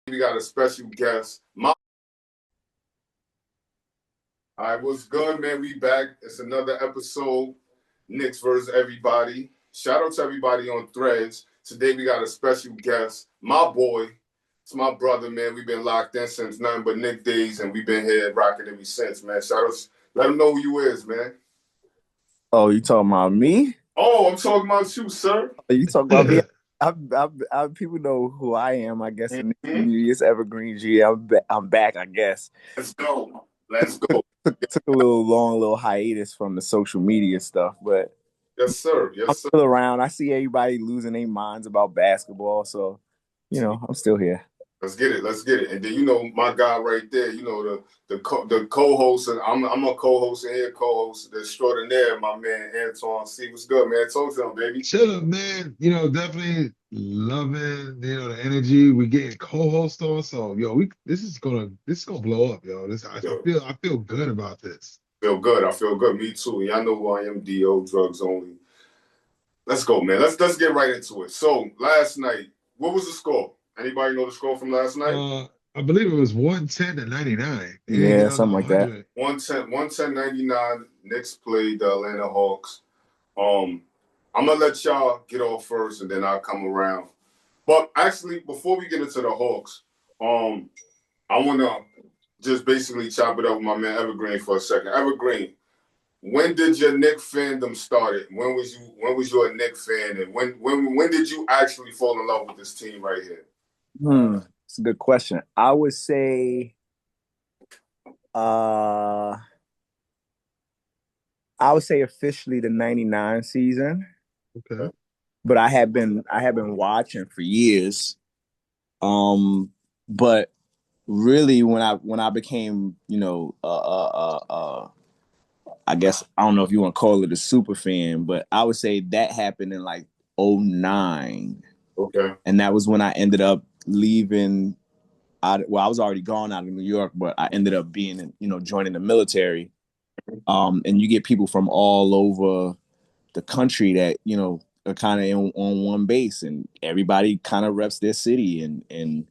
We got a special guest. All right, what's good, man? We back. It's another episode. Knicks versus everybody. Shout out to everybody on Threads. Today we got a special guest. My boy. It's my brother, man. We've been locked in since nothing but Nick days, and we've been here rocking ever since, man. Shout out. Let him know who you is, man. Oh, you talking about me? Oh, I'm talking about you, sir. You talking about me? People know who I am. I guess in the Mm-hmm. community, it's Evergreen G. I'm back. I guess Let's go. Let's go. took a little hiatus from the social media stuff, but Yes, sir. I'm Yes, sir. still around. I see everybody losing their minds about basketball, so I'm still here. Let's get it. Let's get it. And then my guy right there. The co-host, and I'm a co-host and here co-host the extraordinaire. My man Antoine C. What's good, man? Talk to him, baby. Shut up, man. Definitely loving, the energy. We getting co-host on. So, this is gonna blow up, yo. I feel good about this. Feel good. I feel good. Me too. Y'all know who I am. Do drugs only. Let's go, man. Let's get right into it. So last night, what was the score? Anybody know the score from last night? I believe it was 110 to 99. They didn't Yeah, get under something like that. 100. 110-99. Knicks played the Atlanta Hawks. I'm gonna let y'all get off first, and then I'll come around. But actually, before we get into the Hawks, I wanna just basically chop it up with my man Evergreen for a second. Evergreen, when did your Knick fandom started? When was you a Knick fan, and when did you actually fall in love with this team right here? It's a good question. Uh, I would say officially the '99 season, Okay. but I had been watching for years. But really when I became, I guess I don't know if you want to call it a super fan, but I would say that happened in like '09. Okay. And that was when I ended up leaving. I was already gone out of New York, but I ended up being, joining the military. And you get people from all over the country that, are kind of on one base, and everybody kind of reps their city and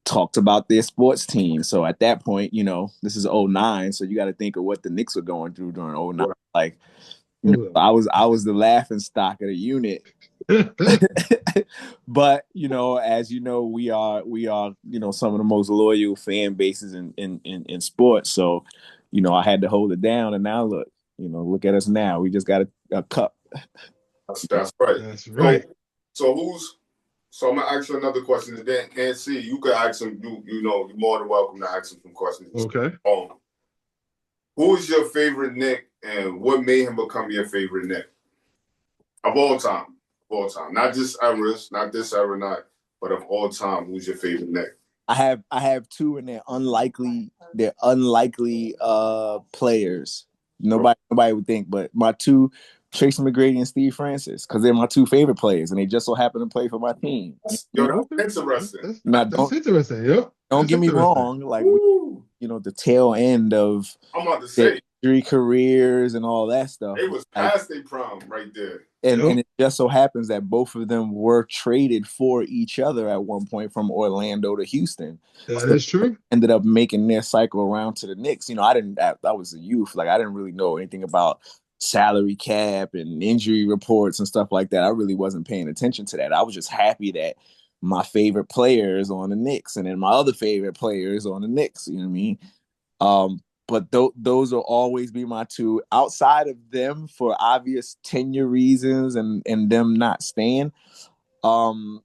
talked about their sports team. So at that point, this is '09, so you got to think of what the Knicks were going through during '09. Like, I was the laughing stock of the unit. But as you know, we are some of the most loyal fan bases in sports. So, I had to hold it down, and now look at us now. We just got a cup. That's right. That's So, right. so I'm gonna ask you another question, and then see, you could ask him. You're more than welcome to ask him some questions. Okay. Who is your favorite Knick, and what made him become your favorite Knick of all time? Of all time, not just eras, not this era, not, but of all time. Who's your favorite Knick? I have two, and they're unlikely players. Nobody would think, but my two, Tracy McGrady and Steve Francis, because they're my two favorite players, and they just so happen to play for my team. Yo, Okay. that's interesting. Now, That's interesting. Yep. don't That's get me interesting. wrong, like Woo! the tail end of I'm about to their say injury careers and all that stuff. it was Like, past their prime right there. and Yep. it just so happens that both of them were traded for each other at one point from Orlando to Houston. That So is true. ended up making their cycle around to the Knicks. I was a youth. Like, I didn't really know anything about salary cap and injury reports and stuff like that. I really wasn't paying attention to that. I was just happy that my favorite player is on the Knicks, and then my other favorite player is on the Knicks. You know what I mean? But those will always be my two. Outside of them, for obvious tenure reasons and them not staying, um,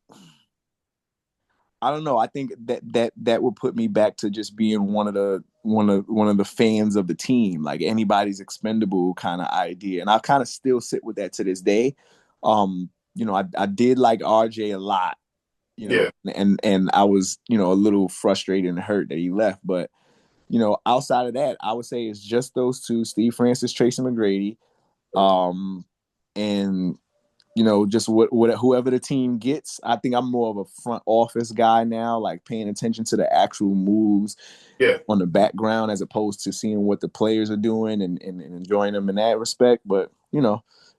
I don't know. I think that would put me back to just being one of the fans of the team, like anybody's expendable kind of idea. And I kind of still sit with that to this day. I did like RJ a lot, Yeah. and I was, a little frustrated and hurt that he left. But, outside of that, I would say it's just those two, Steve Francis, Tracy McGrady. And just whoever the team gets. I think I'm more of a front office guy now, like paying attention to the actual moves Yeah. on the background as opposed to seeing what the players are doing and enjoying them in that respect. But it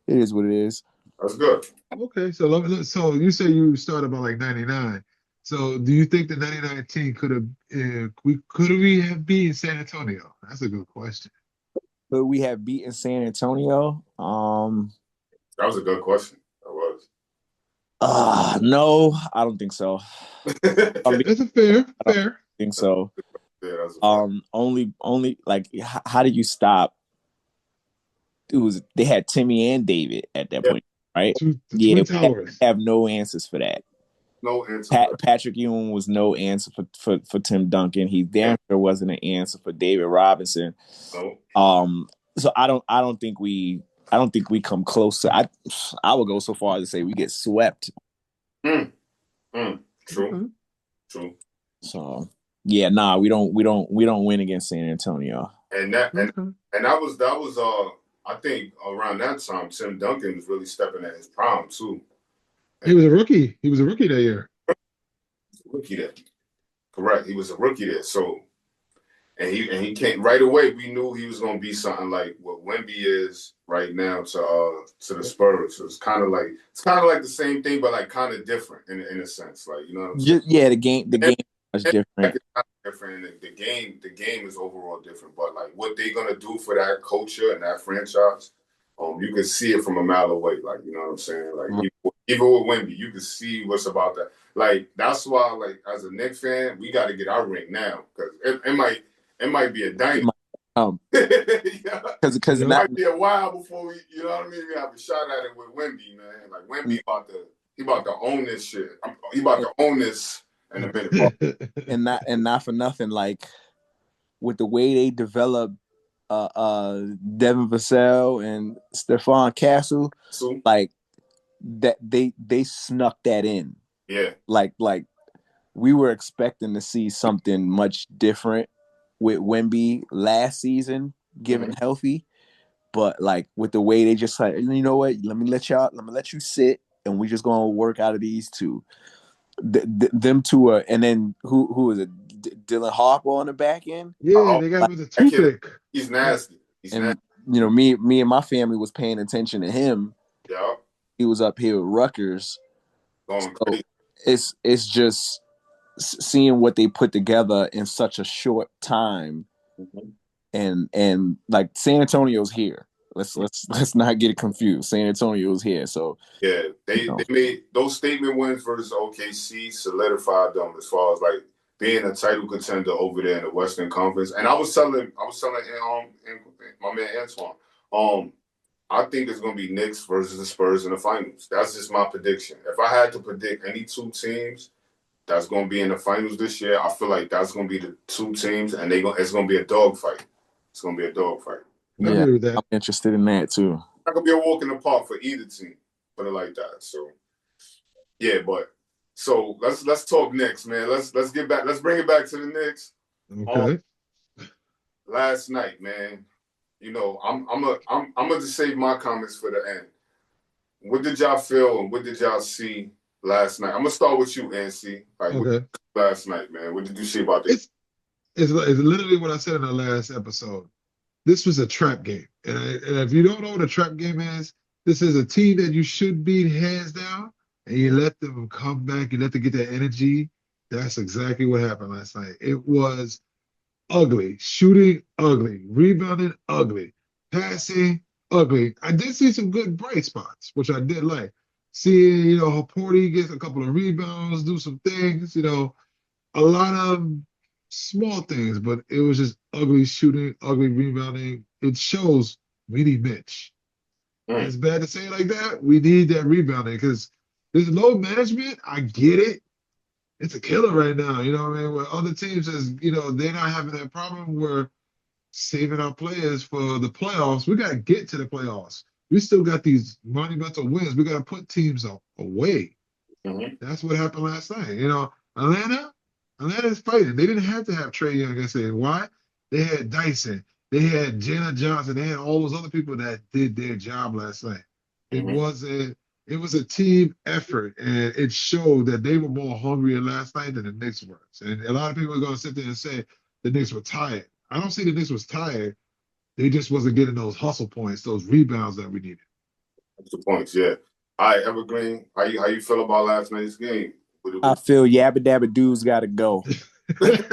is what it is. That's good. Okay. So you say you started by like 99. So, do you think the 2019 could we have beaten San Antonio? That's a good question. But we have beaten San Antonio. That was a good question. That was. No, I don't think so. I Yeah, That's a fair, don't fair. think so. that's a fact. Only like how do you stop? They had Timmy and David at that Yeah, point, right? The Yeah, Twin we Towers. have no answers for that. no answer for that. Patrick Ewing was no answer for Tim Duncan. He Yeah, damn sure wasn't an answer for David Robinson. no. So I don't think we come close to. I would go so far as to say we get swept. Mm, true, Okay. true. So yeah, nah, we don't win against San Antonio. And that and Okay. and that was I think around that time Tim Duncan was really stepping at his prime too. He And was a rookie. He was a rookie that year. rookie there. Correct. He was a rookie there. So and he came right away. We knew he was gonna be something like what Wemby is right now to the Spurs. So it's kind of like the same thing, but like kind of different in a sense. Like you know what I'm saying? Yeah, the game was Like different. it's not different. And the game is overall different. But like what they're gonna do for that culture and that franchise, you can see it from a mile away. Like you know what I'm saying? Like even with Wemby, you can see what's about that. Like that's why, like as a Knicks fan, we got to get our ring now because it might be a dynasty. Um, Yeah. because It Yep. not might be a while before we, you know what I mean? We have a shot at it with Wemby, man. Like Wemby he about to own this shit. He about to own this in a minute, bro. and not for nothing. Like with the way they developed Devin Vassell and Stephon Castle, So like that they snuck that in. yeah. Like we were expecting to see something much different with Wemby last season, given Mhm. healthy. But like with the way they just like, you know what? Let me let you sit, and we just gonna work out of these two. Them two are, and then who is it? Dylan Harper on the back end, Yeah, Oh, they got like, him as a that kid, toothpick. he's nasty. He's nasty. and me and my family was paying attention to him. Yeah. He was up here with Rutgers, Going so crazy. it's just seeing what they put together in such a short time, Mhm. and like San Antonio's here. Let's not get it confused. San Antonio's here, so Yeah. you They know. made those statement wins versus OKC solidified them as far as like being a title contender over there in the Western Conference. And I was telling my man Antoine, I think it's going to be Knicks versus the Spurs in the finals. That's just my prediction. If I had to predict any two teams that's going to be in the finals this year, I feel like that's going to be the two teams, and it's going to be a dogfight. It's going to be a dogfight. I Yeah, agree with I'm that. interested in that too. Not going to be a walk in the park for either team, put it like that. So yeah, but so let's talk Knicks, man. Let's get back. Let's bring it back to the Knicks. Um, Okay. last night, man. I'm gonna just save my comments for the end. What did y'all feel and what did y'all see last night? I'm gonna start with you, NC. Like, what Okay. last night, man? What did you see about the? It's it's literally what I said in the last episode. This was a trap game. And if you don't know what a trap game is, this is a team that you should beat hands down, and you let them come back, you let them get that energy. That's exactly what happened last night. It was ugly, shooting ugly, rebounding ugly, passing ugly. I did see some good bright spots, which I did like. Seeing, Haporti gets a couple of rebounds, do some things, a lot of small things, but it was just ugly shooting, ugly rebounding. It shows we need Mitch. And Mm, it's bad to say it like that. We need that rebounding because there's low management. I get it. It's a killer right now. You know what I mean? Where other teams is, they're not having that problem. We're saving our players for the playoffs. We got to get to the playoffs. We still got these monumental wins. We got to put teams away. mm-hmm, That's what happened last night. Atlanta's fighting. They didn't have to have Trey Young. I said, why? They had Dyson. They had Jalen Johnson. They had all those other people that did their job last night. It mm-hmm, wasn't. It was a team effort, and it showed that they were more hungry last night than the Knicks were. And a lot of people are going to sit there and say the Knicks were tired. I don't see the Knicks was tired. They just wasn't getting those hustle points, those rebounds that we needed. that's the points. Yeah. All right, Evergreen. How you feel about last night's game? I feel Yabba Dabba Doo's got to go. Got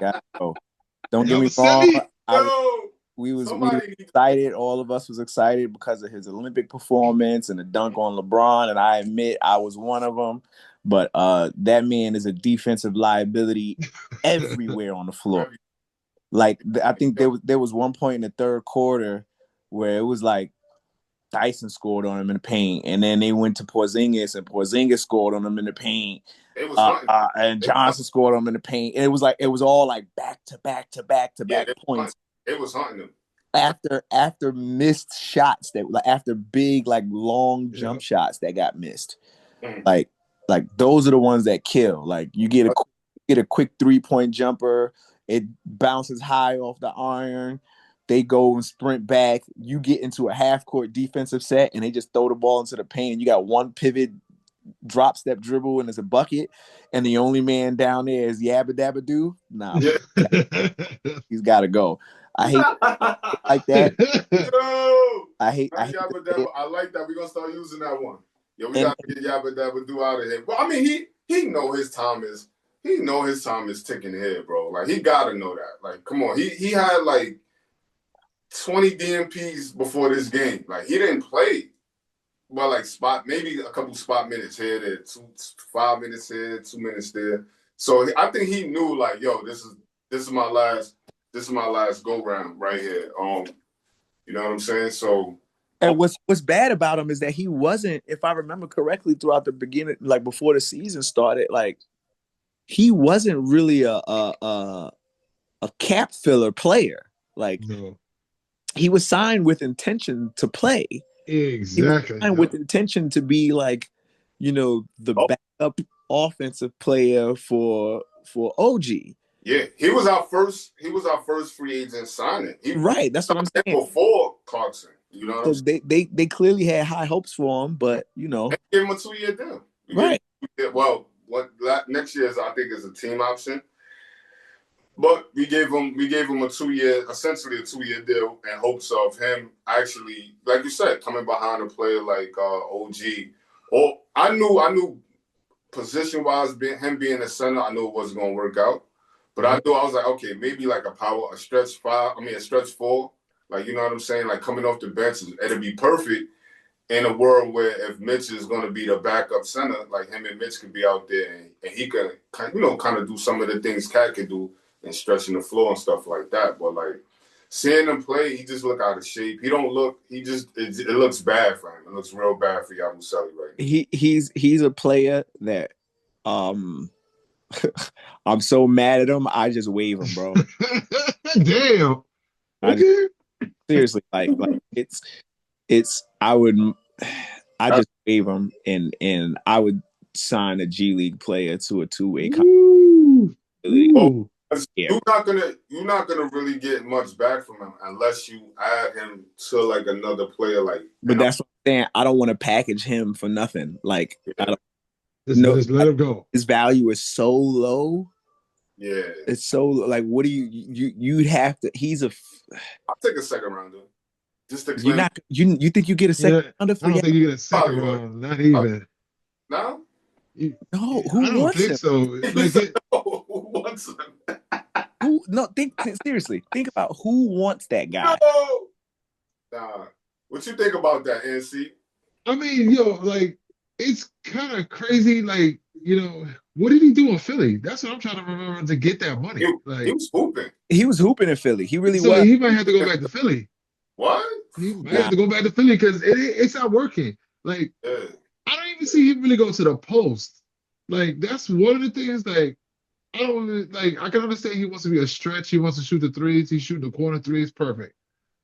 to go. Don't get me wrong. We was excited. All of us was excited because of his Olympic performance and the dunk on LeBron. And I admit I was one of them. But that man is a defensive liability everywhere on the floor. Like I think there was one point in the third quarter where it was like Dyson scored on him in the paint, and then they went to Porzingis, and Porzingis scored on him in the paint. It was and Johnson scored on him in the paint, and it was all like back to back points. It was hunting him After missed shots after big like long jump shots that got missed. Like those are the ones that kill. Like you get a quick 3-point jumper, it bounces high off the iron. They go and sprint back. You get into a half-court defensive set, and they just throw the ball into the paint. You got one pivot, drop step dribble, and it's a bucket. And the only man down there is Yabba Dabba Doo. Nah, he's got to go. I hate like that. I hate Yabba Dabba. I like that. We're gonna start using that one. Yo, we gotta get Yabba Dabba Doo out of here. Well, I mean, he know his time is ticking here, bro. Like he gotta know that. Like, come on, he had like 20 DMPs before this game. Like he didn't play, well, like maybe a couple spot minutes here, there, 5 minutes here, 2 minutes there. So I think he knew, like, yo, this is my last go round right here. You know what I'm saying? So. And what's bad about him is that he wasn't, if I remember correctly, throughout the beginning, like before the season started, like he wasn't really a cap filler player. Like. No. He was signed with intention to play. Exactly. He was signed with intention to be like, the backup offensive player for OG. Yeah, he was our first free agent signing. Right, that's what I'm saying. Before Clarkson, you know. What I'm saying? They clearly had high hopes for him, but they gave him a 2-year deal. Right. Well, next year I think is a team option. But we gave him essentially a 2-year deal in hopes of him actually, like you said, coming behind a player like OG. Or I knew position wise, him being a center, I knew it wasn't gonna work out. But I was like, okay, maybe like a stretch 4. Like, you know what I'm saying? Like coming off the bench, it'll be perfect in a world where if Mitch is gonna be the backup center, like him and Mitch could be out there and he could kind of do some of the things Cat could do. And stretching the floor and stuff like that. But like seeing him play, he just look out of shape. It looks bad for him. It looks real bad for Yabusele right now. He's a player that I'm so mad at him, I just wave him, bro. Damn. Seriously, like it's I just wave him and I would sign a G League player to a 2-way contract. You're not gonna really get much back from him unless you add him to like another player. Like, but that's what I'm saying. I don't want to package him for nothing. Like, I don't. Just let him go. His value is so low. Yeah, it's so like. What do you'd have to? He's a. I'll take a second rounder. Just to you're not. You think you get a second rounder for? I don't think you get a second round. Not even. No. No, who wants him? So. Who wants him? Think seriously. Think about who wants that guy. No. Nah. What you think about that, NC? I mean, like it's kind of crazy. Like, what did he do in Philly? That's what I'm trying to remember to get that money. He was hooping. He was hooping in Philly. He really was. So he might have to go back to Philly. What? He might have to go back to Philly because it's not working. Like, I don't even see him really go to the post. Like, that's one of the things. Like, I don't like. I can understand he wants to be a stretch. He wants to shoot the threes. He's shooting the corner threes. Perfect.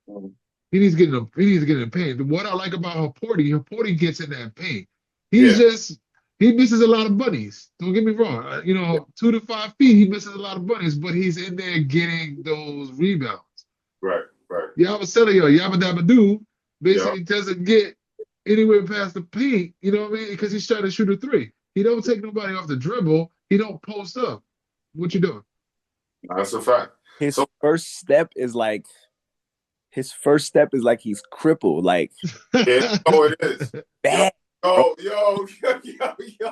He needs to get in the paint. What I like about Horporty gets in that paint. He misses a lot of bunnies. Don't get me wrong. 2 to 5 feet, he misses a lot of bunnies, but he's in there getting those rebounds. Right. Yabba Dabba Doo basically doesn't get anywhere past the paint. You know what I mean? Because he's trying to shoot a 3. He don't take nobody off the dribble. He don't post up. What you doing? That's a fact. His first step is like he's crippled. Like it is. bad. Yo.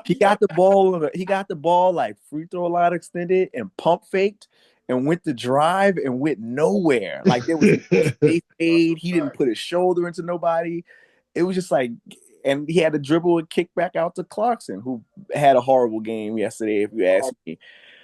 He got the ball. He got the ball like free throw line extended and pump faked and went to drive and went nowhere. Like there was no safe fade. He didn't put his shoulder into nobody. It was just like, and he had to dribble and kick back out to Clarkson, who had a horrible game yesterday, if you ask me.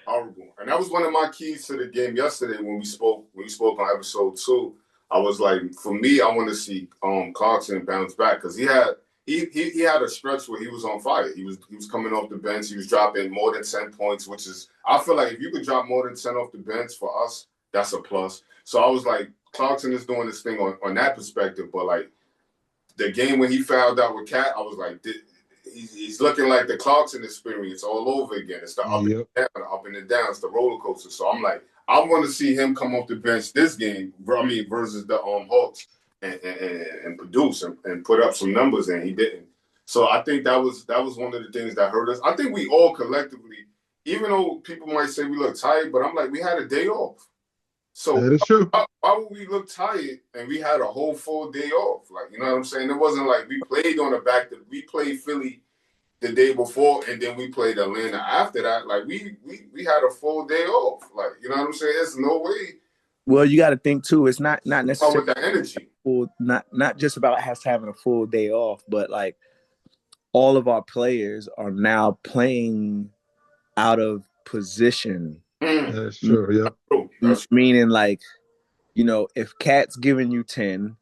Horrible. And that was one of my keys to the game yesterday when we spoke on episode 2. I was like, for me, I want to see Clarkson bounce back because he had a stretch where he was on fire. He was coming off the bench. He was dropping more than 10 points, which is, I feel like if you could drop more than 10 off the bench for us, that's a plus. So I was like, Clarkson is doing this thing on that perspective. But like the game when he fouled out with Cat, I was like, he's looking like the Clarkson experience all over again. It's the up and down, the up and the down. It's the roller coaster. So I'm like, I want to see him come off the bench this game. I mean, versus the Hawks and produce and put up some numbers, and he didn't. So I think that was one of the things that hurt us. I think we all collectively, even though people might say we look tired, but I'm like, we had a day off. So that is true. Why would we look tired and we had a whole full day off? Like, you know what I'm saying? It wasn't like we played on the back. We played Philly the day before, and then we played Atlanta after that. Like we had a full day off. Like, you know what I'm saying? There's no way. Well, you got to think too. It's not necessarily with that energy. Not just about having a full day off, but like all of our players are now playing out of position. That's true. Yeah. Meaning, like, you know, if Cat's giving you 10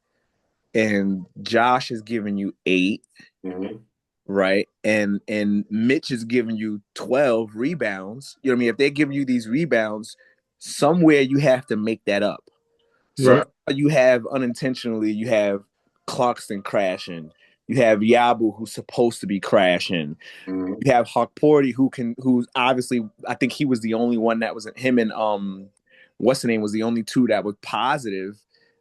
and Josh is giving you 8, right? And Mitch is giving you 12 rebounds. You know what I mean? If they're giving you these rebounds, somewhere you have to make that up. So you have unintentionally, you have Clarkson crashing. You have Yabu, who's supposed to be crashing. You have Hawkporty, who's obviously, I think he was the only one that was him, and what's the name was the only 2 that was positive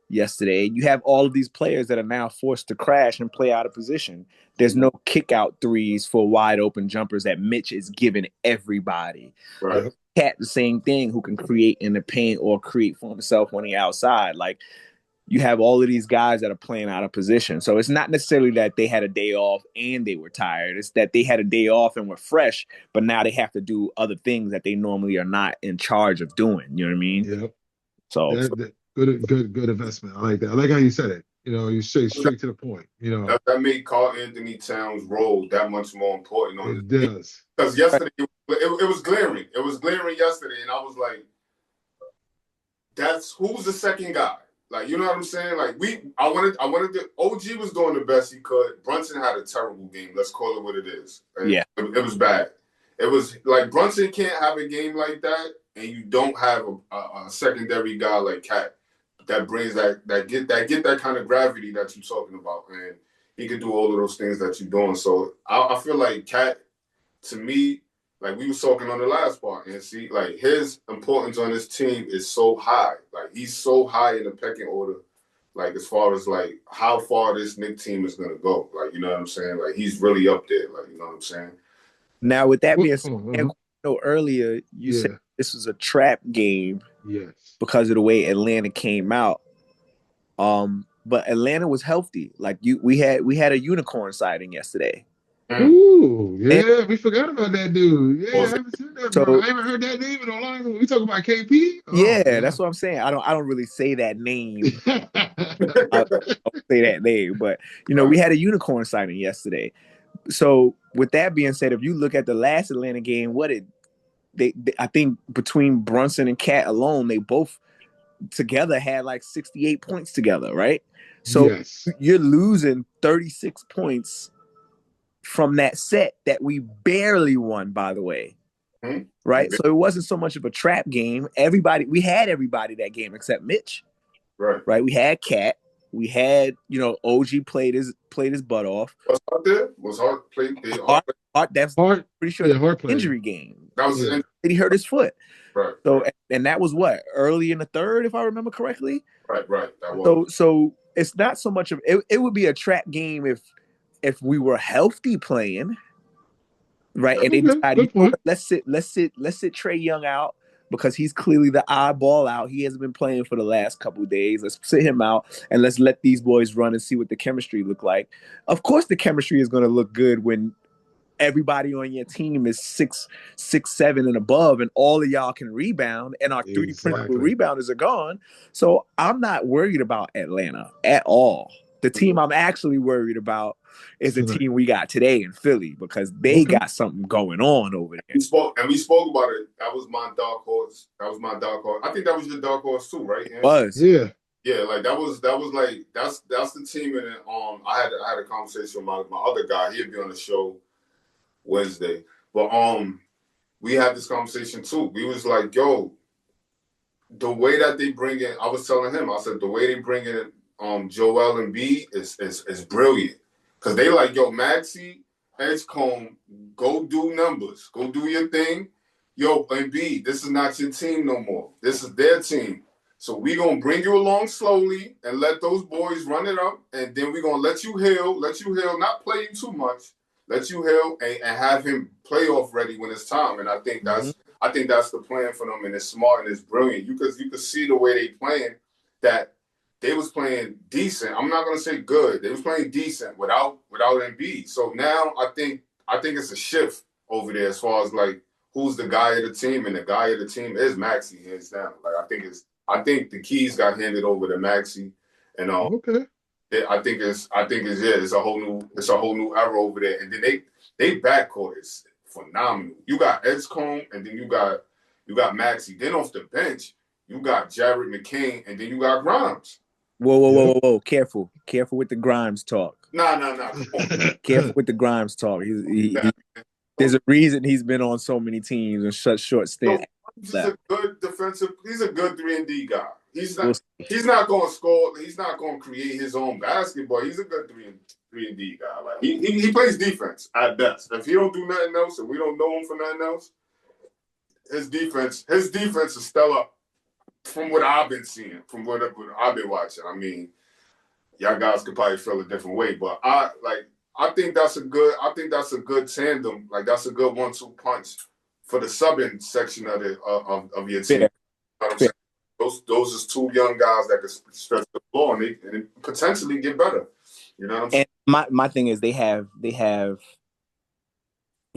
yesterday. You have all of these players that are now forced to crash and play out of position. There's no kick out threes for wide open jumpers that Mitch is giving everybody. Right. Cat, the same thing, who can create in the paint or create for himself when he's outside. Like, you have all of these guys that are playing out of position. So it's not necessarily that they had a day off and they were tired. It's that they had a day off and were fresh, but now they have to do other things that they normally are not in charge of doing. You know what I mean? Yep. So good investment. I like that. I like how you said it. You know, you straight to the point. You know, that made Karl Anthony Towns' role that much more important. It does. Because yesterday it was glaring. It was glaring yesterday, and I was like, who's the second guy? Like, you know what I'm saying? Like, I wanted to. OG was doing the best he could. Brunson had a terrible game. Let's call it what it is. And yeah, it was bad. It was like Brunson can't have a game like that, and you don't have a secondary guy like Cat that brings that kind of gravity that you're talking about, and he can do all of those things that you're doing. So I feel like Cat, to me, like we were talking on the last part, and see, like his importance on this team is so high. Like he's so high in the pecking order. Like as far as like how far this Knicks team is gonna go. Like, you know what I'm saying? Like he's really up there. Like, you know what I'm saying? Now with that being said, earlier you said this was a trap game. Yes. Because of the way Atlanta came out. But Atlanta was healthy. Like we had a unicorn sighting yesterday. Ooh, yeah, we forgot about that dude. Yeah, I haven't seen that, bro. I haven't heard that name in a long time. We talking about KP? Yeah, that's what I'm saying. I don't really say that name. I don't say that name, but you know, we had a unicorn sighting yesterday. So with that being said, if you look at the last Atlanta game, I think between Brunson and Cat alone, they both together had like 68 points together, right? So you're losing 36 points from that set that we barely won, by the way. Right? So it wasn't so much of a trap game. We had everybody that game except Mitch. Right? We had Cat. We had, you know, OG played his butt off. Was Hart there? Was Hart played? That's pretty sure the injury game. That was he hurt his foot. Right. So and that was what, early in the third, if I remember correctly. Right. That was. So it's not so much of it would be a trap game if we were healthy playing, right? And they decided, let's sit Trae Young out. because he's clearly the eyeball out. He hasn't been playing for the last couple of days. Let's sit him out and let's let these boys run and see what the chemistry look like. Of course, the chemistry is going to look good when everybody on your team is 6'7" and above, and all of y'all can rebound, and our three principal Exactly. rebounders are gone. So I'm not worried about Atlanta at all. The team I'm actually worried about is the Tonight. team we got today in Philly, because they Okay. got something going on over there. We spoke about it. That was my dark horse. I think that was your dark horse too, right? It was. Yeah. Yeah, like that was like that's the team. And I had a conversation with my other guy. He'd be on the show Wednesday, but we had this conversation too. We was like, yo, the way that they bring in, I was telling him, I said the way they bring in Joel and B is brilliant, because they like, yo, Maxey, Edgecombe, go do numbers, go do your thing, yo, and B, this is not your team no more. This is their team. So we gonna bring you along slowly and let those boys run it up, and then we gonna let you heal, not play you too much, let you heal, and have him playoff ready when it's time. And I think that's the plan for them, and it's smart and it's brilliant. You could see the way they playing, that they was playing decent. I'm not gonna say good. They was playing decent without Embiid. So now I think it's a shift over there as far as like who's the guy of the team, and the guy of the team is Maxey, hands down. Like I think the keys got handed over to Maxey, and Okay. I think it's a whole new era over there. And then they backcourt is phenomenal. You got Edgecombe, and then you got Maxey. Then off the bench, you got Jared McCain, and then you got Grimes. Whoa. Careful with the Grimes talk. Nah. Come on. Careful with the Grimes talk. There's a reason he's been on so many teams in such short stints. He's a good defensive. He's a good 3-and-D guy. He's not going to score. He's not going to create his own basketball. He's a good 3-and-D guy. Like he plays defense at best. If he don't do nothing else, and we don't know him for nothing else, his defense is stellar. From what I've been seeing, from what I've been watching. I mean, y'all guys could probably feel a different way, but I think that's a good tandem. Like that's a good 1-2 punch for the subbing section of your team. Yeah. You know what I'm saying? Those is two young guys that can stretch the floor and potentially get better. You know what I'm saying? And my thing is they have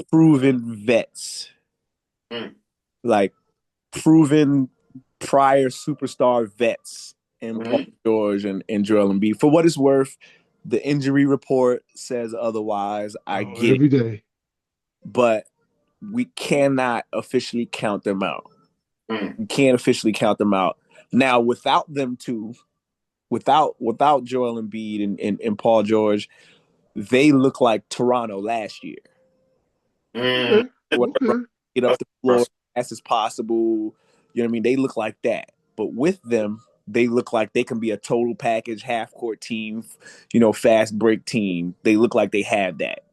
proven vets, like proven prior superstar vets in Paul George and Joel Embiid. For what it's worth, the injury report says otherwise. I get every day, but we cannot officially count them out. We can't officially count them out. Now, without them two, without Joel Embiid and Paul George, they look like Toronto last year. Okay. Get up the floor as fast as possible. You know what I mean? They look like that. But with them, they look like they can be a total package, half-court team, fast break team. They look like they have that.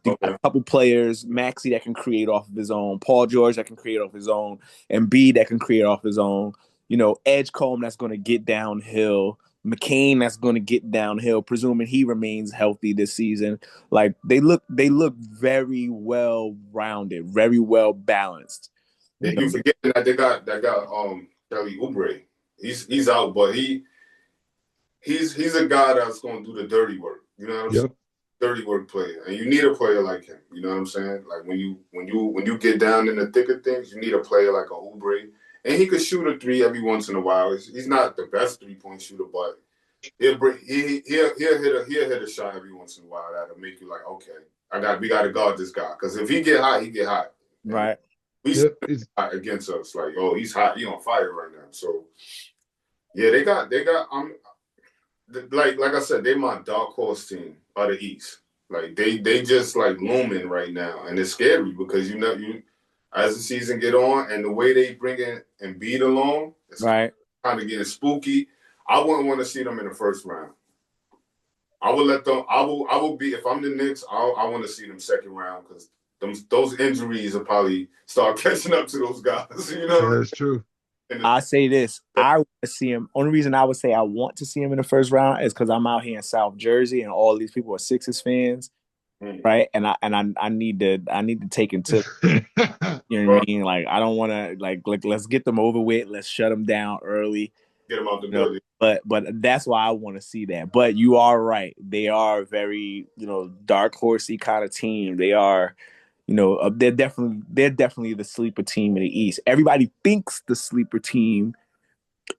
They got a couple players, Maxey that can create off of his own, Paul George that can create off his own, and B that can create off his own. Edgecombe that's going to get downhill, McCain that's going to get downhill, presuming he remains healthy this season. Like they look very well rounded, very well balanced. Yeah, you forgetting that they got Kelly Oubre. He's out, but he's a guy that's going to do the dirty work. You know what I'm saying? Dirty work player, and you need a player like him. You know what I'm saying? Like when you get down in the thick of things, you need a player like a Oubre, and he could shoot a three every once in a while. He's not the best 3-point shooter, but he'll hit a shot every once in a while that'll make you like, okay, we got to guard this guy, because if he get hot, he get hot. Right. He's hot against us. Like, oh, he's hot. He's on fire right now. So yeah, they got like I said, they my dark horse team of the East. Like they just like looming right now, and it's scary because you as the season get on and the way they bring in Embiid along, it's right, kind of getting spooky. I wouldn't want to see them in the first round. I would let them. I will be, if I'm the Knicks. I want to see them second round, because those injuries will probably start catching up to those guys. You know, that's true. I say this. I want to see him. Only reason I would say I want to see him in the first round is because I'm out here in South Jersey and all these people are Sixers fans. Mm. right? And I need to take into, you know what I Bro, mean? Like I don't want to like let's get them over with. Let's shut them down early. get him out the You know, building. but that's why I want to see that. But you are right. They are a very, dark horsey kind of team. They are, they're definitely the sleeper team in the East. Everybody thinks the sleeper team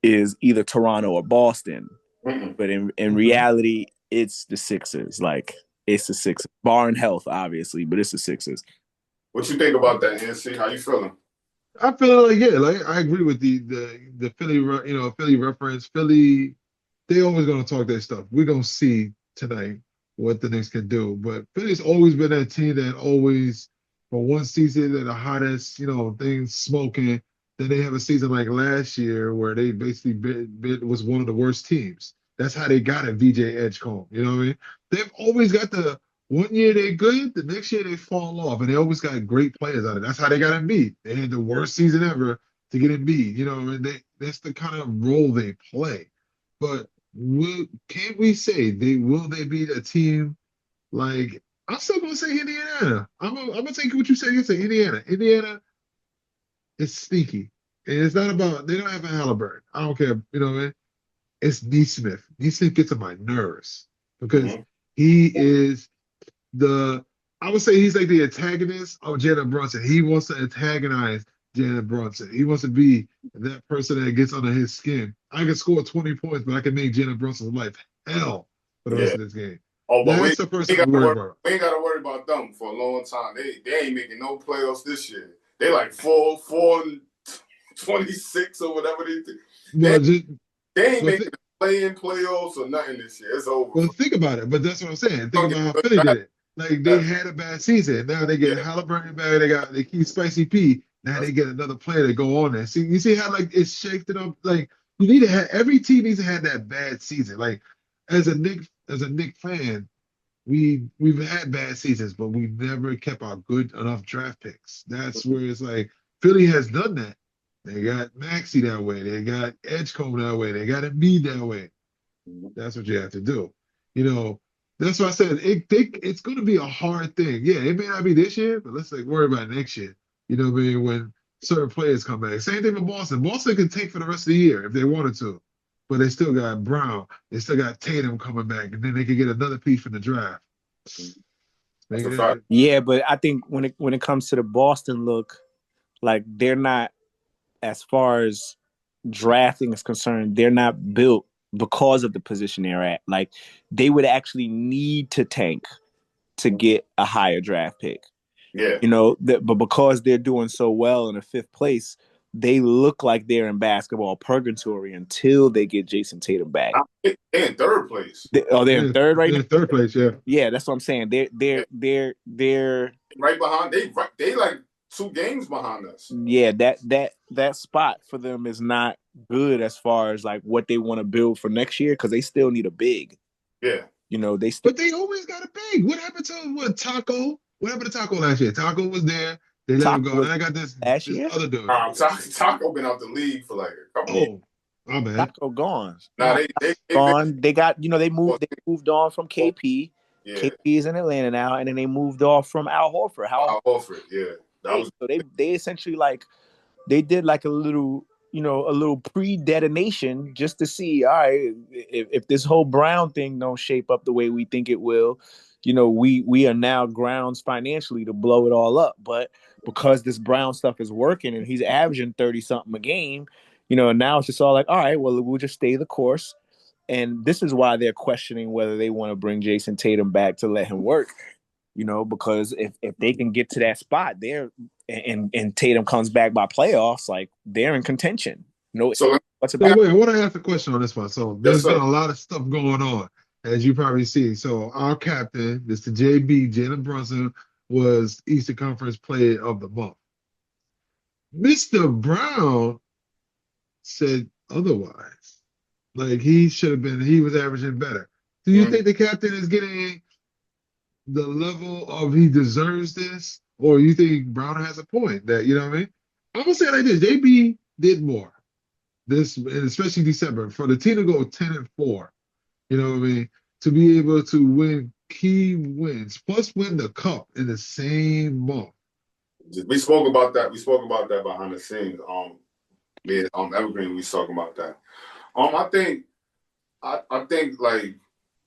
is either Toronto or Boston, Mm-mm. but in Mhm. reality, it's the Sixers. Like it's the Sixers, barring health, obviously, but it's the Sixers. What you think about that, NC? How you feeling? I feel like yeah, like I agree with the Philly, Philly reference. Philly, they always gonna talk their stuff. We're gonna see tonight what the Knicks can do. But Philly's always been that team that always, for one season, they're the hottest, things smoking. Then they have a season like last year where they basically was one of the worst teams. That's how they got at VJ Edgecombe. You know what I mean? They've always got the one year they're good, the next year they fall off, and they always got great players out of it. That's how they got Embiid. They had the worst season ever to get Embiid. And that's the kind of role they play. But can we say they be a team like I'm still gonna say Indiana. I'm gonna take what you said. You say Indiana. Indiana is sneaky. And it's not about they don't have a Halliburton. I don't care, you know what I mean? It's Neesmith. Neesmith gets on my nerves because Mm-hmm. he is the I would say he's like the antagonist of Jalen Brunson. He wants to antagonize Jalen Brunson. He wants to be that person that gets under his skin. I can score 20 points, but I can make Jalen Brunson's life hell for the rest Yeah. of this game. Oh, but That's the person I'm worried about. we ain't got to worry about them for a long time. They ain't making no playoffs this year. They like 4-26 or whatever they think. They, Well, just, they ain't well, making play-in playoffs or nothing this year. It's over well, for think about it. But that's what I'm saying. Think them. about how Philly did it. Like they That, had a bad season. Now they get yeah, Halliburton back. They keep Spicy P. Now that's they get another player to go on there. See, you see how like it's shaped it up. Like you need to have every team needs to have that bad season. Like as a Nick fan, we've had bad seasons, but we never kept our good enough draft picks. That's where it's like Philly has done that. They got Maxey that way. They got Edgecombe that way. They got Embiid that way. That's what you have to do. You know, that's why I said it's going to be a hard thing. Yeah, it may not be this year, but let's like worry about next year. You know what I mean? When certain players come back. Same thing with Boston. Boston can take for the rest of the year if they wanted to, but they still got Brown. They still got Tatum coming back, and then they could get another piece from the draft. a fact. Yeah, but I think when it comes to the Boston look, like they're not, as far as drafting is concerned, they're not built because of the position they're at. Like they would actually need to tank to get a higher draft pick. Yeah. But because they're doing so well in the fifth place, they look like they're in basketball purgatory until they get Jason Tatum back. They in third place. They're in third right They're now. in third place, yeah. Yeah, that's what I'm saying. They're Yeah. they're they're they're Right behind. They like 2 games behind us. yeah, that spot for them is not good as far as like what they want to build for next year because they still need a big. Yeah. They still But they always got a big. What happened to Taco? What happened to Taco last year? Taco was there. They let him Taco go. was Then I got this last this year. other dude. Taco been out the league for like a couple years. Oh, my bad. Taco gone. Nah, Nah, they been gone. They got they moved on from KP. yeah. KP is in Atlanta now, and then they moved off from Al Horford. Al Horford, yeah. That was So they essentially like they did like a little pre-detonation just to see, all right, if this whole Brown thing don't shape up the way we think it will, we are now grounds financially to blow it all up. But because this Brown stuff is working and he's averaging 30 something a game, now it's just all like, all right, well, we'll just stay the course. And this is why they're questioning whether they want to bring Jason Tatum back to let him work. Because if they can get to that spot there and Tatum comes back by playoffs, like they're in contention. No, so what's So about wait, I want to ask a question on this one. So yes, there's been sir. a lot of stuff going on, as you probably see. So our captain, Mr. JB, Jalen Brunson, was Eastern Conference Player of the Month. Mr. Brown said otherwise. Like he was averaging better. Do you Mhm. think the captain is getting the level of he deserves this? Or you think Brown has a point that, you know what I mean? I'm gonna say it like this, JB did more. This, and especially December, for the team to go 10-4, you know what I mean? To be able to win key wins, plus win the cup in the same month. We spoke about that. We spoke about that behind the scenes. Me and Evergreen, we talking about that. I think like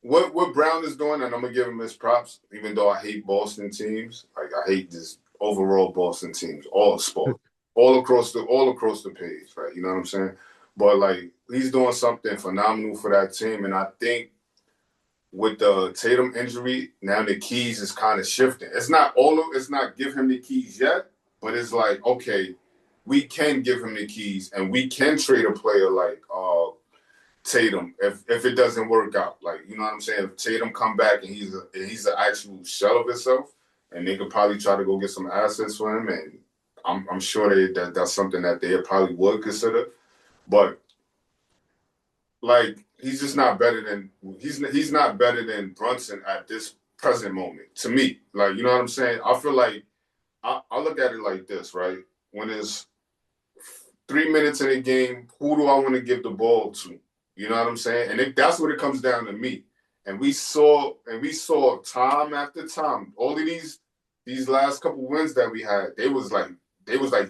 what Brown is doing, and I'm gonna give him his props, even though I hate Boston teams. Like I hate this overall Boston teams, all sport, all across the page, right? You know what I'm saying? But like he's doing something phenomenal for that team, and I think with the Tatum injury, now the keys is kind of shifting. It's not give him the keys yet, but it's like, okay, we can give him the keys and we can trade a player like Tatum if it doesn't work out. Like, you know what I'm saying? If Tatum come back and he's an actual shell of himself, and they could probably try to go get some assets for him, and I'm sure that's something that they probably would consider. But like he's just not better than he's not better than Brunson at this present moment to me. Like, you know what I'm saying? I feel like I look at it like this, right? When it's 3 minutes in a game, who do I want to give the ball to? You know what I'm saying? And that's what it comes down to me. And we saw time after time, all of these last couple wins that we had, they was like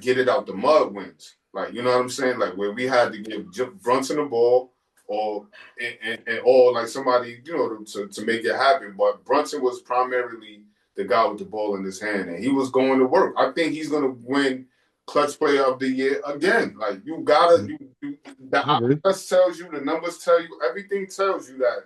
get it out the mud wins. Like, you know what I'm saying? Like where we had to give Brunson the ball or like somebody, you know, to make it happen. But Brunson was primarily the guy with the ball in his hand, and he was going to work. I think he's going to win Clutch Player of the Year again. Like you gotta, the offense tells you, the numbers tell you, everything tells you that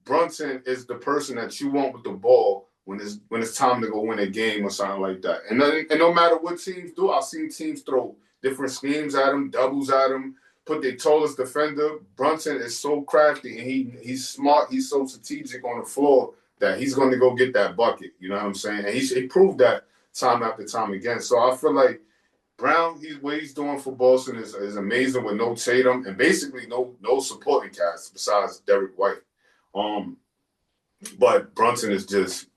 Brunson is the person that you want with the ball when it's time to go win a game or something like that. And no matter what teams do, I've seen teams throw different schemes at him, doubles at him, put their tallest defender. Brunson is so crafty and he's smart. He's so strategic on the floor that he's going to go get that bucket. You know what I'm saying? And he proved that time after time again. So I feel like Brown, what he's doing for Boston is amazing with no Tatum and basically no supporting cast besides Derek White. But Brunson is just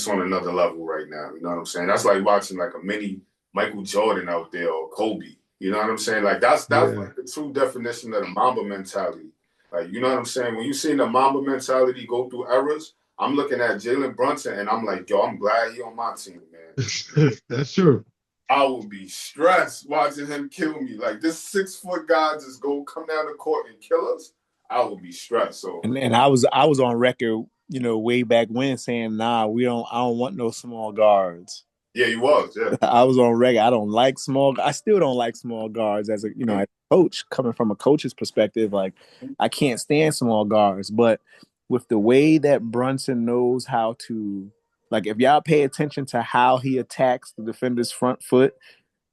on another level right now. You know what I'm saying? That's like watching like a mini Michael Jordan out there or Kobe. You know what I'm saying? Like that's like the true definition of the Mamba mentality. Like, you know what I'm saying? When you see the Mamba mentality go through eras, I'm looking at Jalen Brunson and I'm like, yo, I'm glad he on my team, man. That's true. I would be stressed watching him kill me. Like this 6-foot guy just come down the court and kill us. I would be stressed. So and I was on record, you know, way back when saying, nah, I don't want no small guards. Yeah, he was. Yeah, I was on record. I still don't like small guards as a as a coach, coming from a coach's perspective. Like I can't stand small guards, but with the way that Brunson knows how to, like, if y'all pay attention to how he attacks the defender's front foot,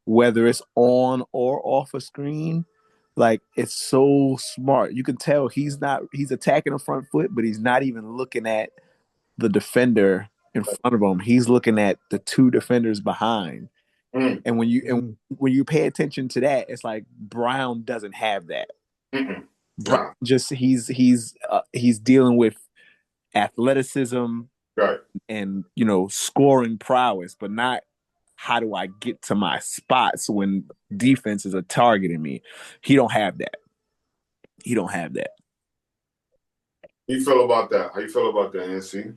whether it's on or off a screen, like it's so smart. You can tell he's attacking the front foot, but he's not even looking at the defender in front of him. He's looking at the two defenders behind. And when you pay attention to that, it's like Brown doesn't have that. Brown just he's dealing with athleticism, right, and scoring prowess, but not how do I get to my spots when defenses are targeting me. He don't have that. How you feel about that? NC?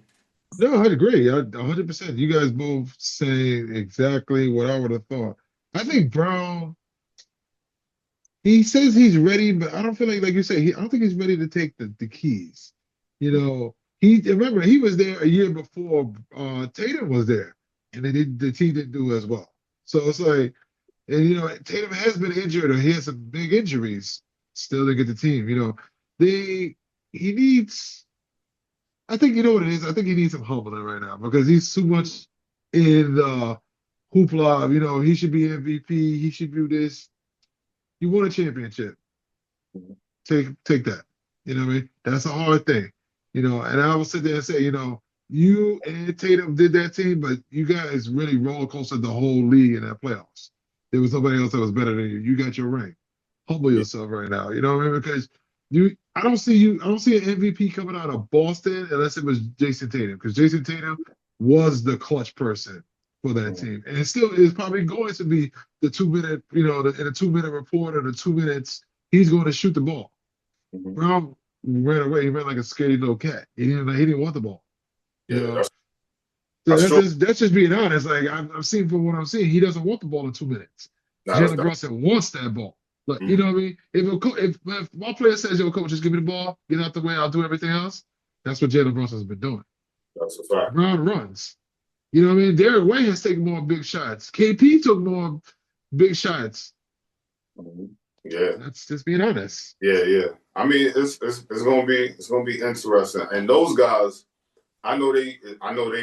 No, I'd agree. 100%. You guys both say exactly what I would have thought. I think Brown, he says he's ready, but I don't feel like you say, I don't think he's ready to take the keys. Remember, he was there a year before Tatum was there, and the team didn't do as well. So it's like, and Tatum has been injured, or he has some big injuries, still to get the team. He needs. I think you know what it is. I think he needs some humbling right now because he's too much in the hoopla. He should be MVP. He should do this. You won a championship. Take that. You know what I mean? That's a hard thing. And I will sit there and say, you and Tatum did that team, but you guys really roller coastered the whole league in that playoffs. There was nobody else that was better than you. You got your ring. Humble yourself right now. You know what I mean? Because I don't see an MVP coming out of Boston unless it was Jason Tatum, because Jason Tatum was the clutch person for that team. And it still is probably going to be the 2-minute, in a 2-minute report or the 2 minutes, he's going to shoot the ball. Brown ran away. He ran like a scared little cat. He didn't want the ball. You Yeah, know, so that's true. that's just being honest. Like I've seen from what I'm seeing, he doesn't want the ball in 2 minutes. Nah, Jalen that. Brunson wants that ball. But you Mhm. know what I mean? If my player says, "Yo, coach, just give me the ball, get out the way, I'll do everything else," that's what Jalen Brunson's been doing. That's a fact. Brown runs. You know what I mean? Derek White has taken more big shots. KP took more big shots. Mhm. Yeah. That's just being honest. Yeah, yeah. I mean, it's gonna be interesting. And those guys, I know they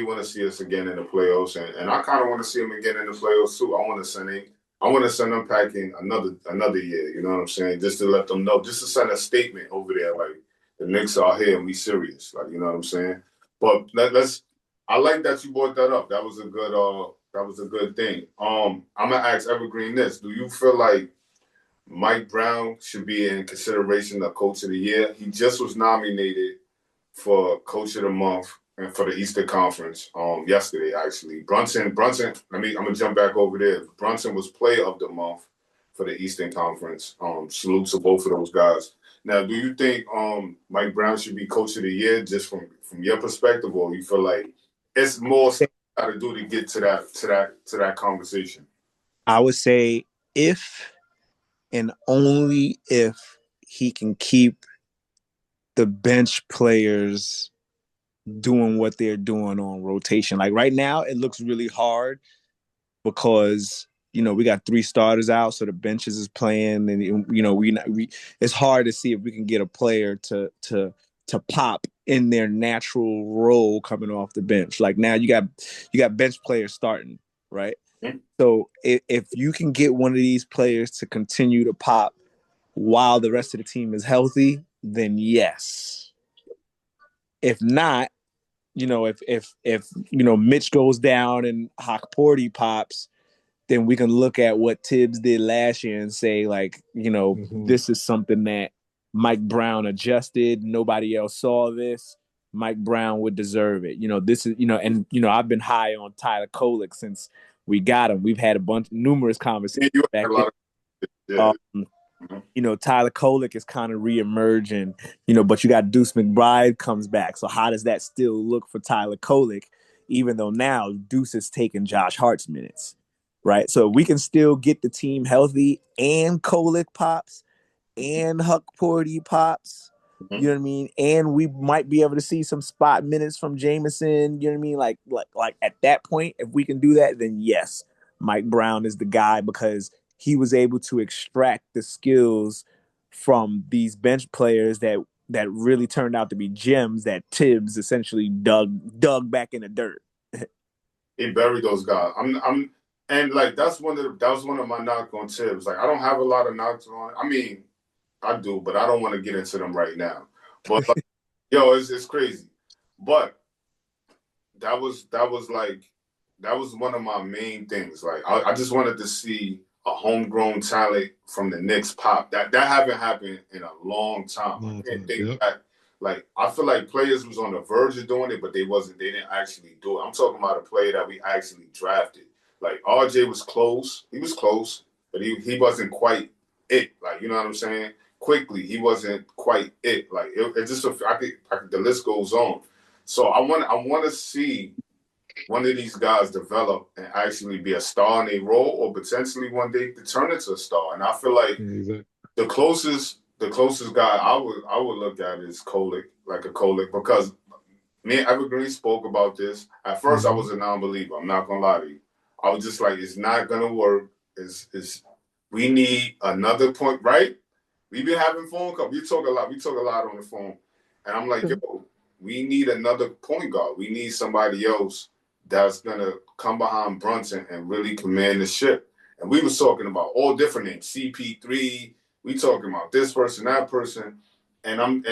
want to see us again in the playoffs, and I kind of want to see them again in the playoffs too. I want to send them packing another year. You know what I'm saying? Just to let them know, just to send a statement over there, like the Knicks are here and we serious. Like you know what I'm saying? But let's. I like that you brought that up. That was a good thing. I'm gonna ask Evergreen this: do you feel like Mike Brown should be in consideration of Coach of the Year? He just was nominated for Coach of the Month and for the Eastern Conference yesterday, actually. Brunson, I'm gonna jump back over there. Brunson was Player of the Month for the Eastern Conference. Salute to both of those guys. Now, do you think Mike Brown should be Coach of the Year just from your perspective, or you feel like it's more stuff got to do to get to that conversation? I would say if and only if he can keep the bench players doing what they're doing on rotation. Like right now, it looks really hard because we got three starters out, so the benches is playing, and we it's hard to see if we can get a player to pop in their natural role coming off the bench. Like now, you got bench players starting, right? Hmm? So if you can get one of these players to continue to pop while the rest of the team is healthy, then yes. If not, if Mitch goes down and Hawkporty pops, then we can look at what Tibbs did last year and say, like, Mm-hmm. this is something that Mike Brown adjusted. Nobody else saw this. Mike Brown would deserve it. This is, and I've been high on Tyler Kolek since we got him. We've had numerous conversations Me and you back had a then. lot of yeah. Mhm. Tyler Kolek is kind of reemerging, but you got Deuce McBride comes back. So how does that still look for Tyler Kolek, even though now Deuce is taking Josh Hart's minutes, right? So we can still get the team healthy and Kolek pops and Huck Porty pops. You Mhm. know what I mean? And we might be able to see some spot minutes from Jameson. You know what I mean? Like at that point, if we can do that, then yes, Mike Brown is the guy because he was able to extract the skills from these bench players that really turned out to be gems that Tibbs essentially dug back in the dirt. He buried those guys. And like that was one of my knocks on Tibbs. Like I don't have a lot of knocks on. I mean, I do, but I don't want to get into them right now. But like, yo, it's crazy. But that was one of my main things. Like I just wanted to see a homegrown talent from the Knicks pop. That haven't happened in a long time. I Long can't time. think Yep. back. Like I feel like players was on the verge of doing it, but they didn't actually do it. I'm talking about a player that we actually drafted. Like RJ was close. He was close, but he wasn't quite it. Like you know what I'm saying? Quickly, he wasn't quite it. Like it just I could the list goes on. So I want to see one of these guys develop and actually be a star in a role, or potentially one day to turn into a star. And I feel like Exactly. the closest guy I would look at is Kolek, like a Kolek, because me and Evergreen spoke about this. At first, I Mm-hmm. was a non-believer. I'm not gonna lie to you. I was just like, it's not gonna work. Is we need another point, right? We've been having phone calls. We talk a lot. We talk a lot on the phone, and I'm like, yo, we need another point guard. We need somebody else that's gonna come behind Brunson and really command the ship. And we was talking about all different names, CP3. We talking about this person, that person, and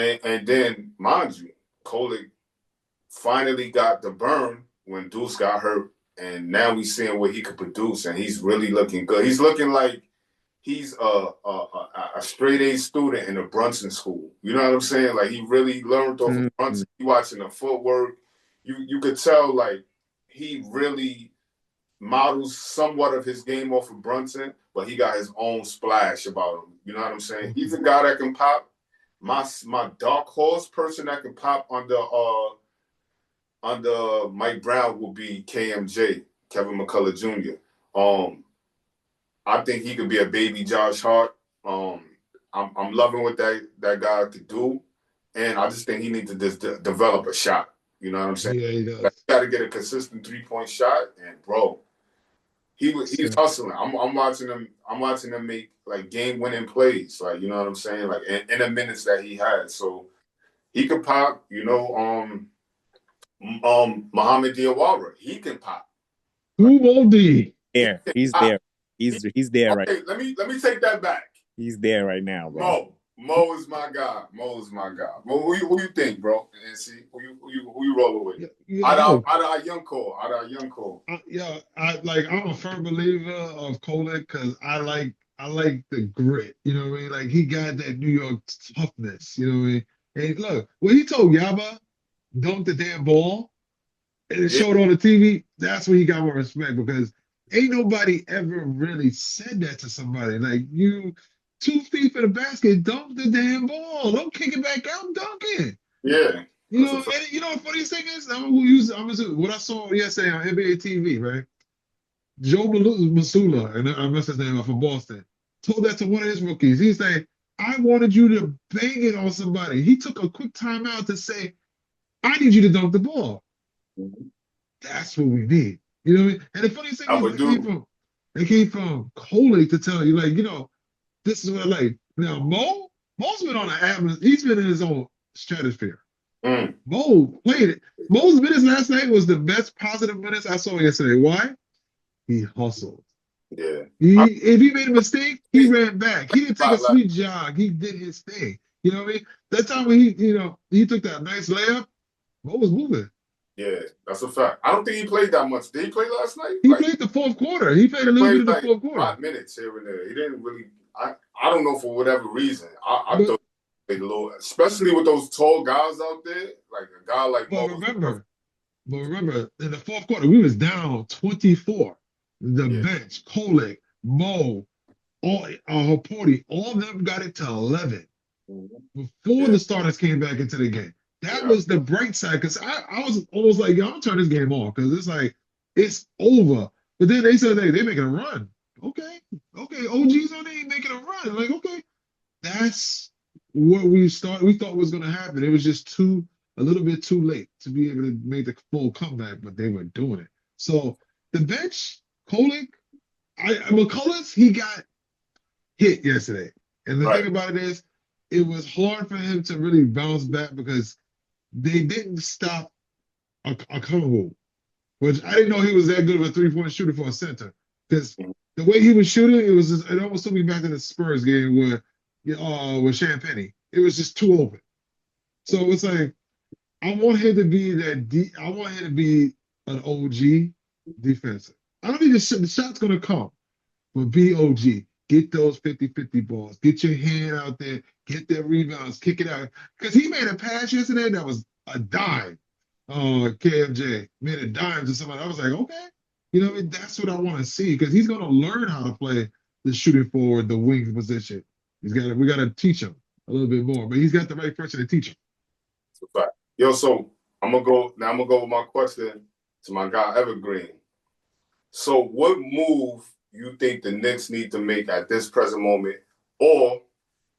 then mind you, Kolek finally got the burn when Deuce got hurt, and now we seeing what he could produce, and he's really looking good. He's looking like he's a straight A student in a Brunson school. You know what I'm saying? Like he really learned off of Mm-hmm. Brunson. You watching the footwork, you could tell like he really models somewhat of his game off of Brunson, but he got his own splash about him. You know what I'm saying? He's a guy that can pop. My dark horse person that can pop under Mike Brown will be KMJ, Kevin McCullough Jr. I think he could be a baby Josh Hart. I'm loving what that guy could do, and I just think he needs to just develop a shot. You know what I'm saying? Yeah, he Like, does. got to get a consistent 3-point shot, and bro, he's So, hustling. I'm watching him. I'm watching him make like game winning plays. Like, you know what I'm saying? Like in the minutes that he has, so he could pop. You know, Muhammad Diawara, he can pop. who won't be? There, he's Pop. there. He's there right. Okay, let me take that back. He's there right now, bro. Mo is my guy. Mo is my guy. Mo, who you think, bro? NC, who you rolling with? Out of our young core, I'm a firm believer of Kolek because I like the grit. You know what I mean? Like he got that New York toughness. You know what I mean? And look, when he told Yaba, dunk the damn ball, and it Yeah, showed on the TV, that's when he got my respect because ain't nobody ever really said that to somebody. Like you 2 feet for the basket, dunk the damn ball. Don't kick it back out, dunk it. yeah. You know, and you know what the funniest thing is? I'm gonna what I saw yesterday on NBA TV, right? Joe Masula, and I messed his name up from Boston, told that to one of his rookies. He's saying, I wanted you to bang it on somebody. He took a quick timeout to say, I need you to dunk the ball. That's what we need. You know what I mean? And the funniest thing I is would do. they came from Coley to tell you, like, you know, this is what I like. Now, Mo's been on an average, he's been in his own stratosphere. Mm, Mo played it. Mo's minutes last night was the best positive minutes I saw yesterday. Why? He hustled. yeah. If he made a mistake, he ran back. He didn't take a Like, sweet jog. He did his thing. You know what I mean? That time when he took that nice layup, Mo was moving. yeah, that's a fact. I don't think he played that much. Did he play last night? He Like, played the fourth quarter. He played a little bit played in the like fourth quarter. 5 minutes here and there. He didn't really. I don't know for whatever reason. I But thought he played a little, especially with those tall guys out there, like a guy like but Mo. remember, in the fourth quarter, we was down 24. The Yeah, bench, Kolek, Mo, Haporti, all of them got it to 11 before yeah, the starters came back into the game. That yeah, was the bright side because I was almost like, yo, I'm turn this game off because it's like it's over. But then they said they making a run. Okay, OG's on there making a run. Like, okay, that's what we thought was gonna happen. It was just a little bit too late to be able to make the full comeback, but they were doing it. So the bench, Kolek, McCullers, he got hit yesterday. And the right. thing about it is, it was hard for him to really bounce back because they didn't stop a combo, which I didn't know he was that good of a 3-point shooter for a center. Because the way he was shooting, it almost took me back to the Spurs game with Champagne. It was just too open. So it's like I want him to be I want him to be an OG defensive. I don't think the shot's gonna come. But be OG. Get those 50-50 balls. Get your hand out there. Get their rebounds. Kick it out. Because he made a pass yesterday that was a dime. KMJ made a dime to somebody. I was like, okay. You know, that's what I want to see because he's going to learn how to play the shooting forward, the wing position. We got to teach him a little bit more, but he's got the right person to teach him. That's a fact. Yo, so I'm gonna go with my question to my guy Evergreen. So, what move you think the Knicks need to make at this present moment, or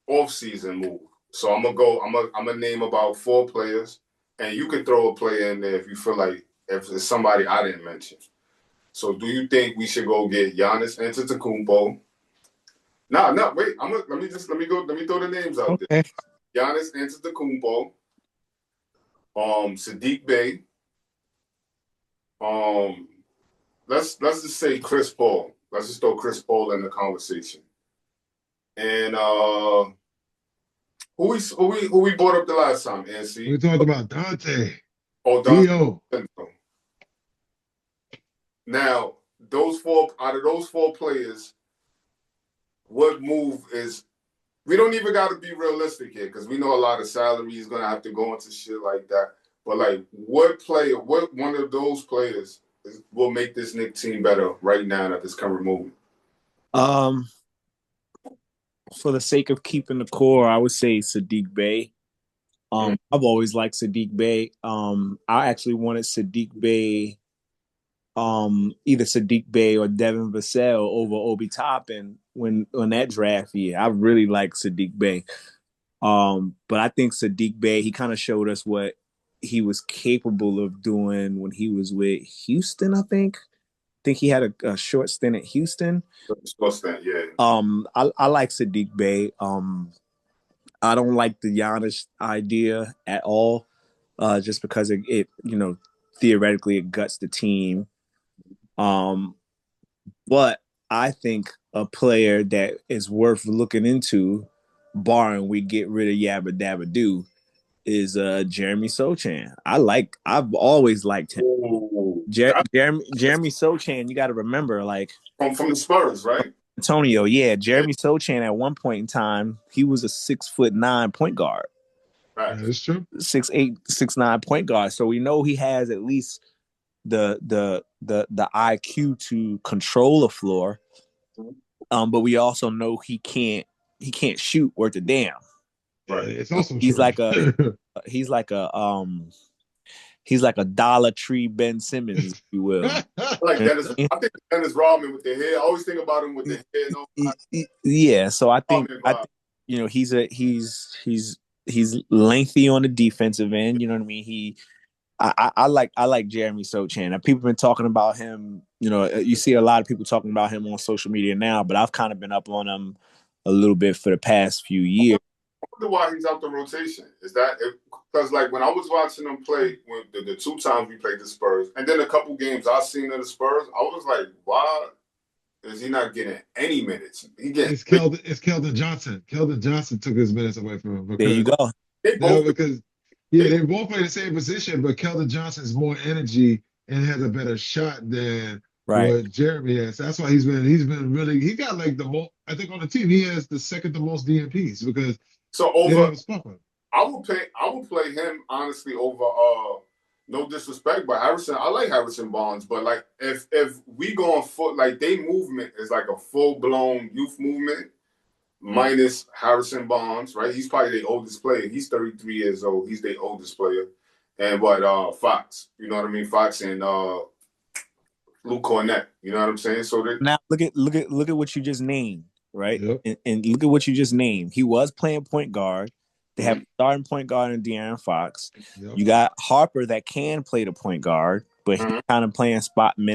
off-season move? So I'm gonna name about 4 players, and you can throw a player in there if you feel like if it's somebody I didn't mention. So, do you think we should go get Giannis Antetokounmpo? No, wait. Let me go. Let me throw the names out there. Okay. Giannis Antetokounmpo, Sadiq Bey, um, let's just say Chris Paul. Let's just throw Chris Paul in the conversation. And who we brought up the last time, NC? We talked about Dante. Oh, Dio. Now, out of those 4 players, what move is? We don't even got to be realistic here because we know a lot of salary is gonna have to go into shit like that. But like, what one of those players will make this Knicks team better right now at this current moment? For the sake of keeping the core, I would say Sadiq Bey. I've always liked Sadiq Bey. I actually wanted Sadiq Bey, either Sadiq Bey or Devin Vassell over Obi Toppin when on that draft year. I really like Sadiq Bey. But I think Sadiq Bey, he kind of showed us what he was capable of doing when he was with Houston, I think. I think he had a short stint at Houston. Yeah. I like Sadiq Bey. I don't like the Giannis idea at all, just because it theoretically it guts the team. But I think a player that is worth looking into, barring we get rid of Yabba Dabba Doo, is Jeremy Sochan. I've always liked him. Jeremy Sochan, you got to remember, like from the Spurs, right? Antonio, yeah, Jeremy Sochan at one point in time, he was a 6'9" point guard. Right. That is true. 6'8", 6'9" point guard. So we know he has at least the IQ to control a floor. But we also know he can't shoot worth a damn. Right. It's also he's true. He's like a Dollar Tree Ben Simmons, if you will. Like Dennis, I think Dennis Rodman with the hair. I always think about him with the hair. Yeah, so I think he's lengthy on the defensive end. You know what I mean? I like Jeremy Sochan. People have been talking about him. You see a lot of people talking about him on social media now, but I've kind of been up on him a little bit for the past few years. I wonder why he's out the rotation. Is that because like when I was watching him play, when the 2 times we played the Spurs, and then a couple games I've seen of the Spurs, I was like, why is he not getting any minutes? It's Keldon Johnson. Keldon Johnson took his minutes away from him. There you go. They both play the same position, but Keldon Johnson's more energy and has a better shot than what Jeremy has. That's why he's been really, he got like the most, I think on the team he has the second to most DMPs because I would play him honestly over no disrespect, but Harrison, I like Harrison Barnes, but like if we go on foot, like they movement is like a full-blown youth movement minus Harrison Barnes, right? He's probably the oldest player. He's 33 years old. He's the oldest player. And Fox, you know what I mean? Fox and Luke Cornett, you know what I'm saying? So now look at what you just named, right? Yep. And look at what you just named. He was playing point guard. They have starting point guard in De'Aaron Fox. Yep. You got Harper that can play the point guard, but he's kind of playing spot minutes.